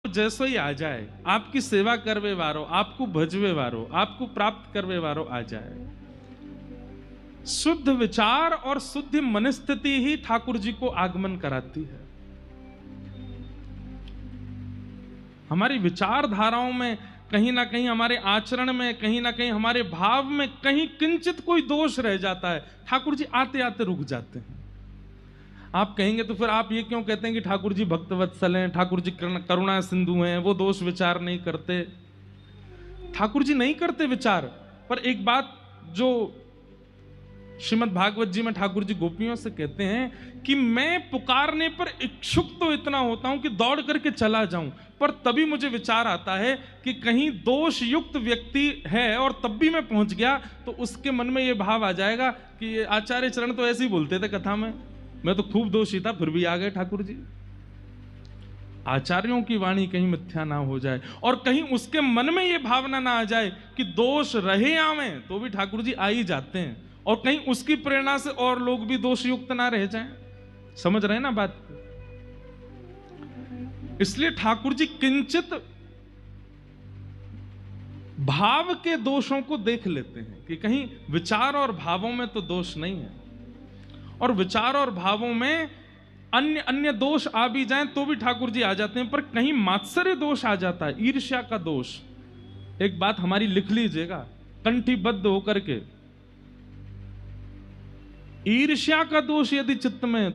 जैसो ही आ जाए, आपकी सेवा करवे वारो, आपको भजवे वारो, आपको प्राप्त करवे वारो आ जाए। शुद्ध विचार और शुद्ध मनस्थिति ही ठाकुर जी को आगमन कराती है। हमारी विचारधाराओं में कहीं ना कहीं, हमारे आचरण में कहीं ना कहीं, हमारे भाव में कहीं किंचित कोई दोष रह जाता है, ठाकुर जी आते आते रुक जाते हैं। आप कहेंगे तो फिर आप ये क्यों कहते हैं कि ठाकुर जी भक्तवत्सल हैं, ठाकुर जी करुणा सिंधु हैं, वो दोष विचार नहीं करते? ठाकुर जी नहीं करते विचार, पर एक बात जो श्रीमद् भागवत जी में ठाकुर जी गोपियों से कहते हैं कि मैं पुकारने पर इच्छुक तो इतना होता हूं कि दौड़ करके चला जाऊं, पर तभी मुझे विचार आता है कि कहीं दोष युक्त व्यक्ति है और तब भी मैं पहुंच गया तो उसके मन में यह भाव आ जाएगा कि आचार्य चरण तो ऐसे ही बोलते थे कथा में, मैं तो खूब दोषी था फिर भी आ गए ठाकुर जी। आचार्यों की वाणी कहीं मिथ्या ना हो जाए और कहीं उसके मन में यह भावना ना आ जाए कि दोष रहे आवे तो भी ठाकुर जी आ ही जाते हैं, और कहीं उसकी प्रेरणा से और लोग भी दोष युक्त ना रह जाएं। समझ रहे हैं ना बात को? इसलिए ठाकुर जी किंचित भाव के दोषों को देख लेते हैं कि कहीं विचार और भावों में तो दोष नहीं है, और विचार और भावों में अन्य अन्य दोष आ भी जाएं तो भी ठाकुर जी आ जाते हैं, पर कहीं मात्सर्य दोष आ जाता है, ईर्ष्या का दोष। एक बात हमारी लिख लीजिएगा कंठीबद्ध होकर के, ईर्ष्या का दोष यदि चित्त में